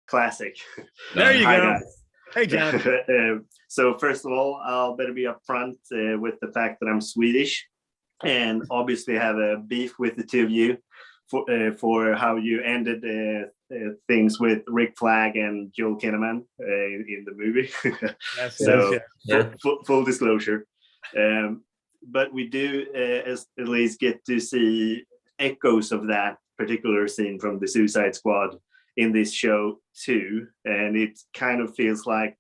Classic. There you Hi, go. guys. Hey, John. So first of all, I'll better be upfront with the fact that I'm Swedish, and obviously have a beef with the two of you for how you ended things with Rick Flag and Joel Kinnaman in the movie. Yes, So yes, yes. full disclosure. But we do at least get to see echoes of that particular scene from the Suicide Squad in this show too, and it kind of feels like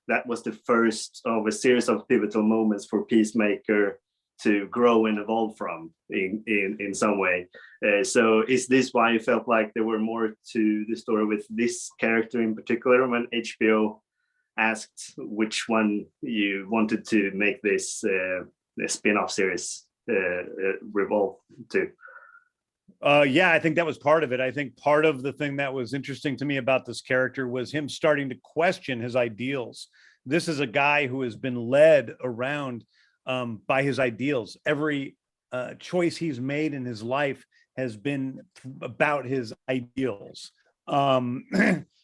that was the first of a series of pivotal moments for Peacemaker to grow and evolve from in some way. So is this why you felt like there were more to the story with this character in particular when HBO asked which one you wanted to make this spin-off series revolve to? Yeah, I think that was part of it. I think part of the thing that was interesting to me about this character was him starting to question his ideals. This is a guy who has been led around by his ideals. Every choice he's made in his life has been about his ideals,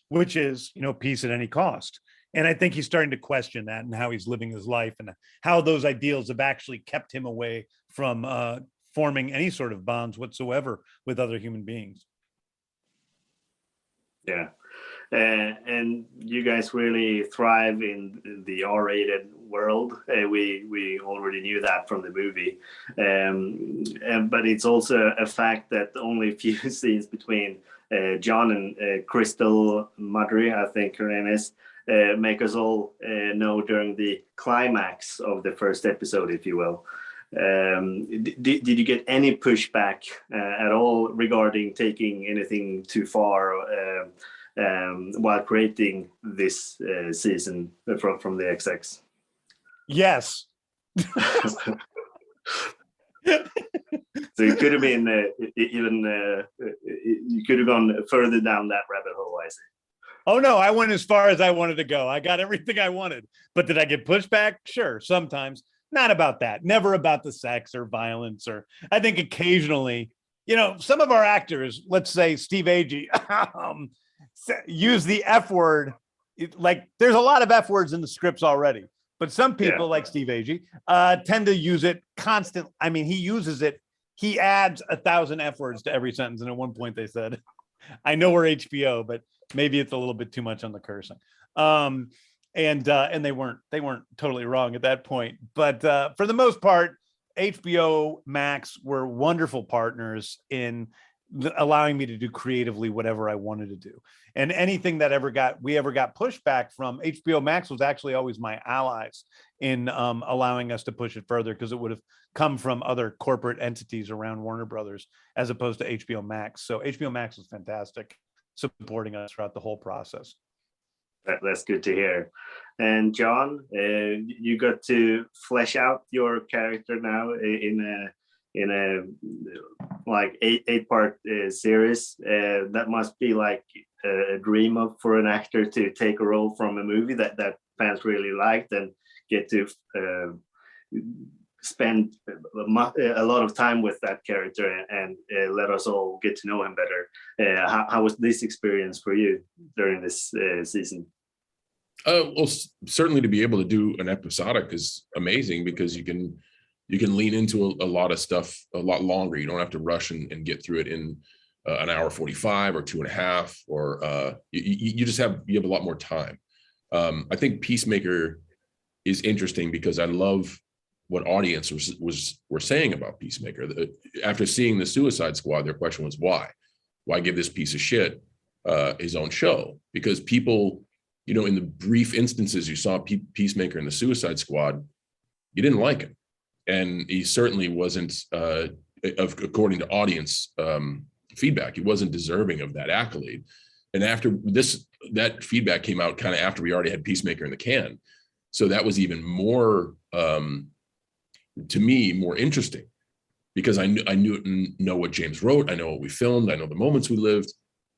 which is, peace at any cost. And I think he's starting to question that and how he's living his life and how those ideals have actually kept him away from forming any sort of bonds whatsoever with other human beings. Yeah. And you guys really thrive in the R-rated world. We already knew that from the movie. But it's also a fact that only a few scenes between John and Crystal Mudry, I think her name is, make us all know during the climax of the first episode, if you will. Did you get any pushback at all regarding taking anything too far while creating this season from the XX? Yes. So it could have been even you could have gone further down that rabbit hole, I see. Oh no, I went as far as I wanted to go. I got everything I wanted. But did I get pushback? Sure, sometimes. Not about that. Never about the sex or violence. Or I think occasionally, some of our actors, let's say Steve Agee, use the F word. Like there's a lot of F words in the scripts already, but some people like Steve Agee tend to use it constant. I mean, he uses it. He adds 1,000 F words to every sentence. And at one point they said, I know we're HBO, but maybe it's a little bit too much on the cursing. And they weren't totally wrong at that point. But for the most part, HBO Max were wonderful partners in allowing me to do creatively whatever I wanted to do. And anything that we ever got pushback from, HBO Max was actually always my allies in allowing us to push it further, because it would have come from other corporate entities around Warner Brothers as opposed to HBO Max. So HBO Max was fantastic, supporting us throughout the whole process. That's good to hear. And John, you got to flesh out your character now in a like eight-part series. That must be like a dream for an actor to take a role from a movie that fans really liked and get to spend a lot of time with that character and let us all get to know him better. How was this experience for you during this season? Well, certainly to be able to do an episodic is amazing, because you can lean into a lot of stuff a lot longer. You don't have to rush and get through it in an hour 45 or 2.5, or you have a lot more time. I think Peacemaker is interesting because I love what audience were saying about Peacemaker. After seeing the Suicide Squad, their question was why give this piece of shit his own show? Because people, in the brief instances you saw Peacemaker in the Suicide Squad, you didn't like him. And he certainly wasn't, according to audience feedback, he wasn't deserving of that accolade. And after that feedback came out kind of after we already had Peacemaker in the can. So that was even more, to me, more interesting, because I know what James wrote. I know what we filmed. I know the moments we lived.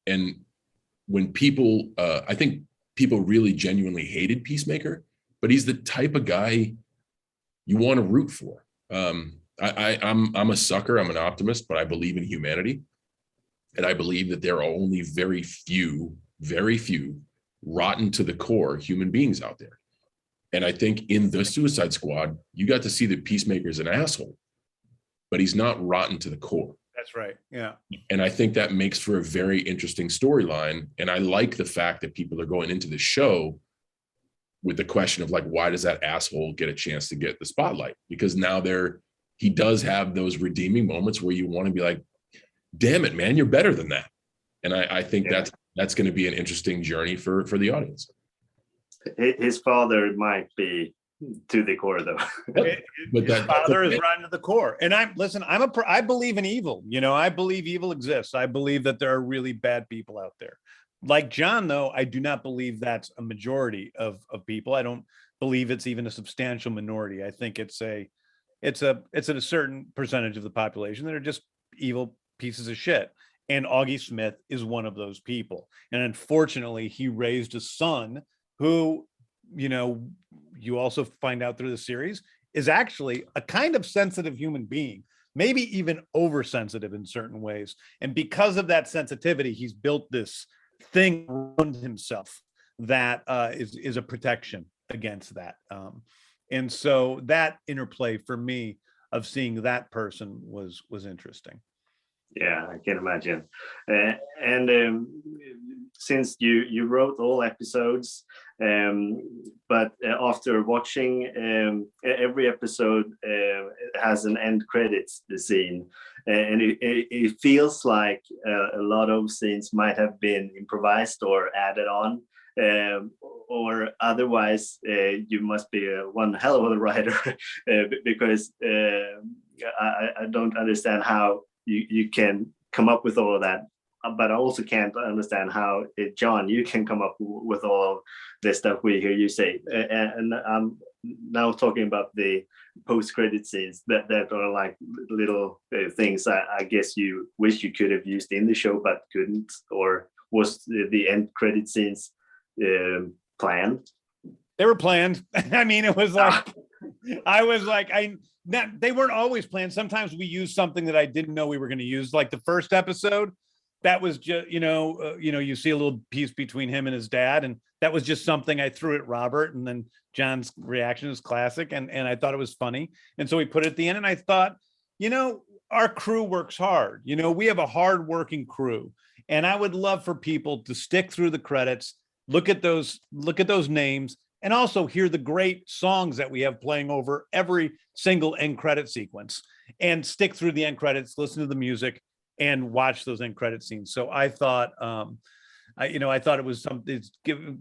And when people, I think people really genuinely hated Peacemaker, but he's the type of guy you want to root for. I'm a sucker. I'm an optimist, but I believe in humanity. And I believe that there are only very few very few rotten to the core human beings out there. And I think in the Suicide Squad, you got to see that Peacemaker's an asshole, but he's not rotten to the core. That's right. Yeah. And I think that makes for a very interesting storyline. And I like the fact that people are going into the show with the question of like, why does that asshole get a chance to get the spotlight? Because now he does have those redeeming moments where you want to be like, damn it, man, you're better than that. And I think that's going to be an interesting journey for the audience. His father might be to the core, though. But his father is rotten to the core. And I believe in evil. You know, I believe evil exists. I believe that there are really bad people out there. Like John, though, I do not believe that's a majority of people. I don't believe it's even a substantial minority. I think it's a certain percentage of the population that are just evil pieces of shit. And Augie Smith is one of those people. And unfortunately, he raised a son who, you know, you also find out through the series is actually a kind of sensitive human being, maybe even oversensitive in certain ways. And because of that sensitivity, he's built this thing around himself that is a protection against that. And so that interplay for me of seeing that person was interesting. Yeah, I can imagine. And since you wrote all episodes, but after watching every episode has an end credits scene, and it feels like a lot of scenes might have been improvised or added on. Or otherwise, you must be one hell of a writer because I don't understand how you can come up with all of that, but I also can't understand how, John, you can come up with all of the stuff we hear you say. And I'm now talking about the post-credit scenes that are like little things I guess you wish you could have used in the show but couldn't, or was the end credit scenes planned? They were planned. I mean, it was like, they weren't always planned. Sometimes we use something that I didn't know we were going to use. Like the first episode, that was just, you see a little piece between him and his dad. And that was just something I threw at Robert. And then John's reaction is classic. And I thought it was funny. And so we put it at the end. And I thought, our crew works hard. We have a hard-working crew. And I would love for people to stick through the credits, look at those names, and also hear the great songs that we have playing over every single end credit sequence, and stick through the end credits, listen to the music, and watch those end credit scenes. So I thought, I thought it was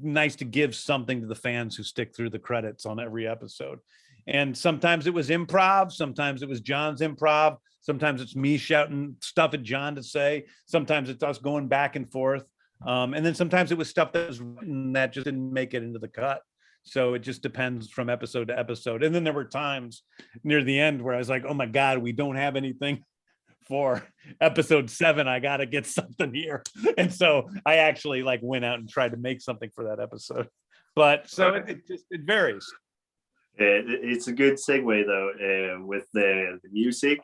nice to give something to the fans who stick through the credits on every episode. And sometimes it was improv, sometimes it was John's improv, sometimes it's me shouting stuff at John to say, sometimes it's us going back and forth. And then sometimes it was stuff that was written that just didn't make it into the cut. So it just depends from episode to episode. And then there were times near the end where I was like, oh my God, we don't have anything for episode 7. I got to get something here. And so I actually went out and tried to make something for that episode. But so it varies. It's a good segue though, with the music.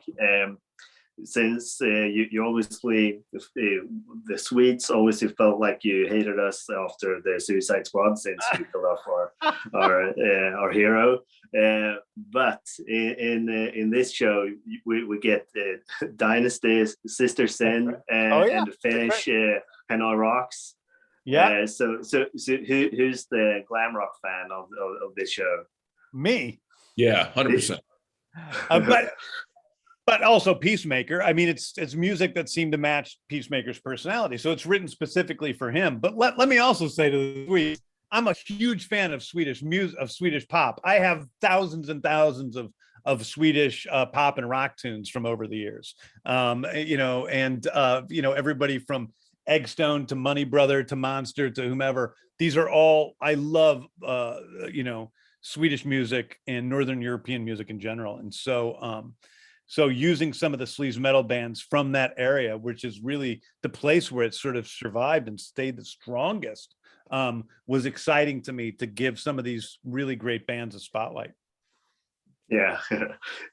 Since you obviously, the Swedes always felt like you hated us after the Suicide Squad, since we killed off our hero. But in this show, we get Dynasty, Sister Sin, and the Finnish Hanoi Rocks. Yeah. So who's the glam rock fan of this show? Me. Yeah, 100%. But also Peacemaker. I mean, it's music that seemed to match Peacemaker's personality. So it's written specifically for him. But let me also say to the Swedes, I'm a huge fan of Swedish music, of Swedish pop. I have thousands and thousands of Swedish pop and rock tunes from over the years. Everybody from Eggstone to Money Brother to Monster to whomever. These are all, I love, Swedish music and Northern European music in general. And so using some of the sleaze metal bands from that area, which is really the place where it sort of survived and stayed the strongest, was exciting to me to give some of these really great bands a spotlight. Yeah,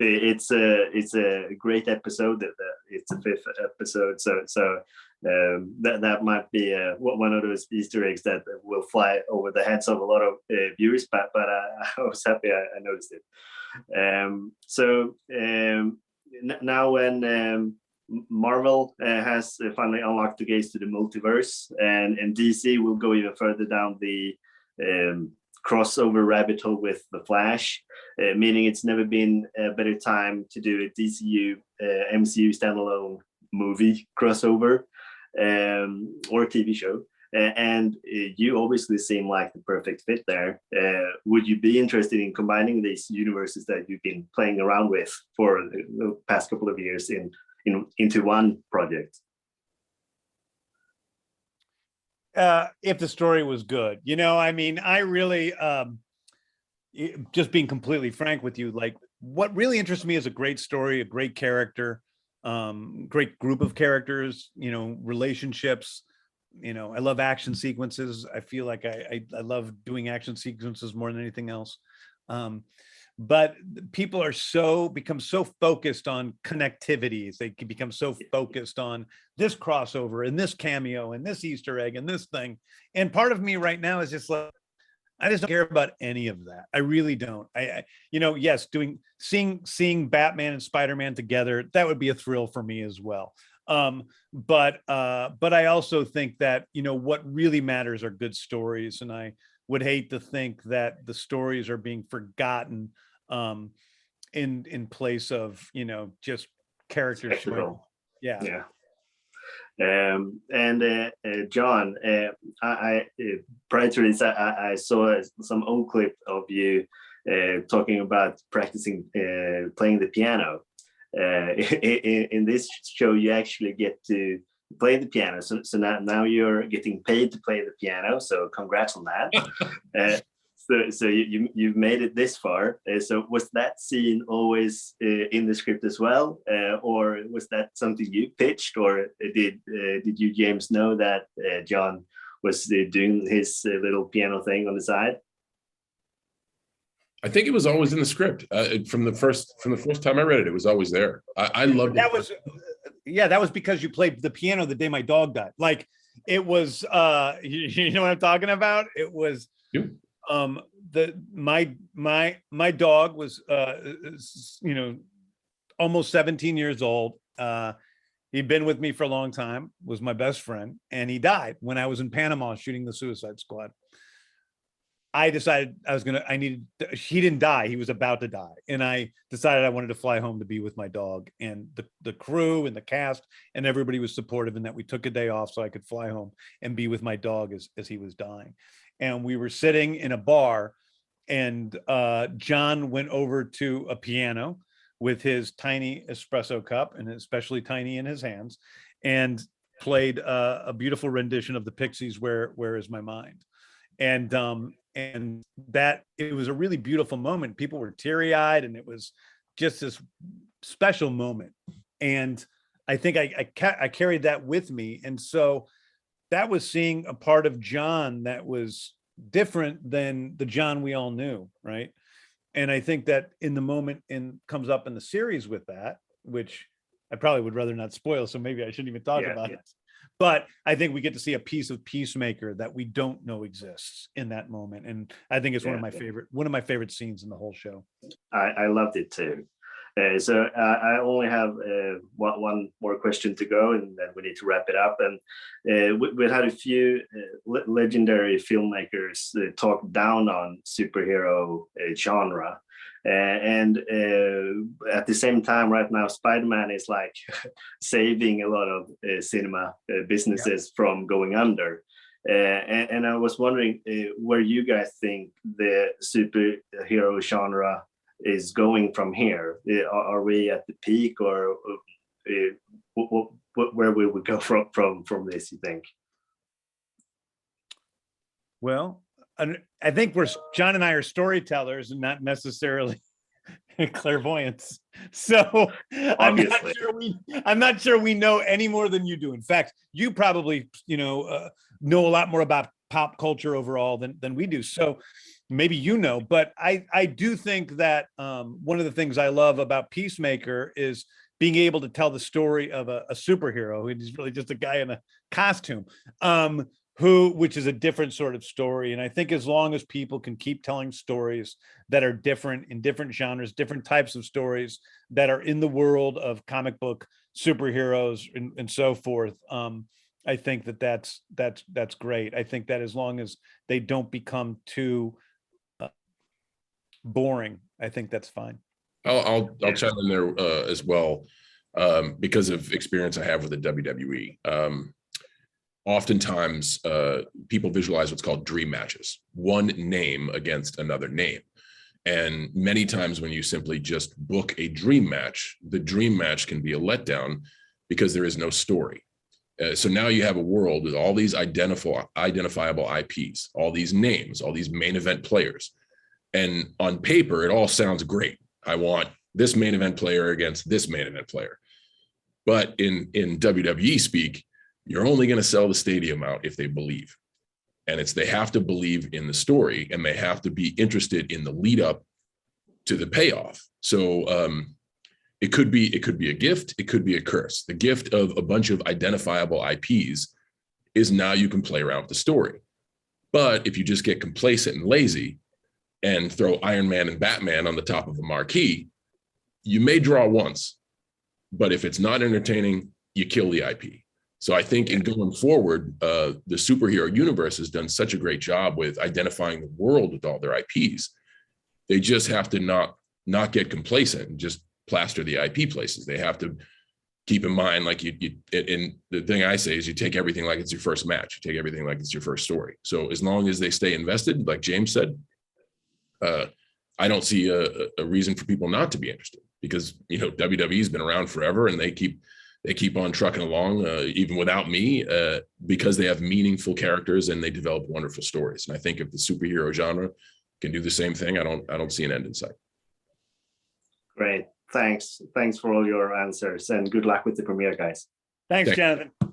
it's a great episode. That it's the 5th episode. So that might be one of those Easter eggs that will fly over the heads of a lot of viewers. But I was happy I noticed it. Now when Marvel has finally unlocked the gates to the multiverse, and DC will go even further down the crossover rabbit hole with the Flash, meaning it's never been a better time to do a MCU standalone movie crossover or TV show. And you obviously seem like the perfect fit there. Would you be interested in combining these universes that you've been playing around with for the past couple of years into one project? If the story was good, I mean, I really, just being completely frank with you, like what really interests me is a great story, a great character, great group of characters, relationships. I love action sequences. I feel like I love doing action sequences more than anything else. But people are become so focused on connectivities. They can become so focused on this crossover and this cameo and this Easter egg and this thing. And part of me right now is just like, I just don't care about any of that. I really don't. Yes, seeing Batman and Spider-Man together, that would be a thrill for me as well. But I also think that, what really matters are good stories. And I would hate to think that the stories are being forgotten in place of, just characters. Yeah. John, I prior to this, I saw some old clip of you talking about practicing playing the piano. In this show, you actually get to play the piano. So now you're getting paid to play the piano. So congrats on that. So you've made it this far. So was that scene always in the script as well, or was that something you pitched, or did you, James, know that John was doing his little piano thing on the side? I think it was always in the script from the first time I read it. It was always there. I loved it. That was because you played the piano the day my dog died. Like it was, you know what I'm talking about? It was, my dog was, almost 17 years old. He'd been with me for a long time, was my best friend, and he died when I was in Panama shooting the Suicide Squad. I decided he didn't die. He was about to die. And I decided I wanted to fly home to be with my dog, and the crew and the cast and everybody was supportive in that we took a day off so I could fly home and be with my dog as he was dying. And we were sitting in a bar, and John went over to a piano with his tiny espresso cup, and especially tiny in his hands, and played a beautiful rendition of the Pixies' Where Is My Mind? And that it was a really beautiful moment. People were teary-eyed, and it was just this special moment. And I think I carried that with me. And so that was seeing a part of John that was different than the John we all knew, right? And I think that in the moment comes up in the series with that, which I probably would rather not spoil, so maybe I shouldn't even talk about it. But I think we get to see a piece of Peacemaker that we don't know exists in that moment, and I think it's one of my favorite scenes in the whole show. I loved it too. So I only have one more question to go, and then we need to wrap it up. And we had a few legendary filmmakers talk down on superhero genre. And at the same time, right now, Spider-Man is like saving a lot of cinema businesses from going under. And I was wondering where you guys think the superhero genre is going from here. Are we at the peak, or where will we go from this, you think? Well, I think John and I are storytellers and not necessarily clairvoyants. So I'm not sure we know any more than you do. In fact, you probably know a lot more about pop culture overall than we do. So maybe but I do think that one of the things I love about Peacemaker is being able to tell the story of a superhero, and he's really just a guy in a costume, which is a different sort of story. And I think as long as people can keep telling stories that are different in different genres, different types of stories that are in the world of comic book superheroes and so forth, I think that's great. I think that as long as they don't become too boring, I think that's fine. I'll chime in there as well, because of experience I have with the WWE. Oftentimes, people visualize what's called dream matches, one name against another name. And many times when you simply just book a dream match, the dream match can be a letdown because there is no story. So now you have a world with all these identifiable IPs, all these names, all these main event players. And on paper, it all sounds great. I want this main event player against this main event player. But in WWE speak, you're only going to sell the stadium out if they believe. And they have to believe in the story, and they have to be interested in the lead up to the payoff. So it could be a gift, it could be a curse. The gift of a bunch of identifiable IPs is now you can play around with the story. But if you just get complacent and lazy and throw Iron Man and Batman on the top of a marquee, you may draw once, but if it's not entertaining, you kill the IP. So I think in going forward, the superhero universe has done such a great job with identifying the world with all their IPs. They just have to not get complacent and just plaster the IP places. They have to keep in mind, like and the thing I say is you take everything like it's your first match. You take everything like it's your first story. So as long as they stay invested, like James said, I don't see a reason for people not to be interested, because WWE's been around forever and they keep on trucking along even without me, because they have meaningful characters and they develop wonderful stories. And I think if the superhero genre can do the same thing, I don't see an end in sight. Great. Thanks for all your answers, and good luck with the premiere, guys. Thanks, Jonathan.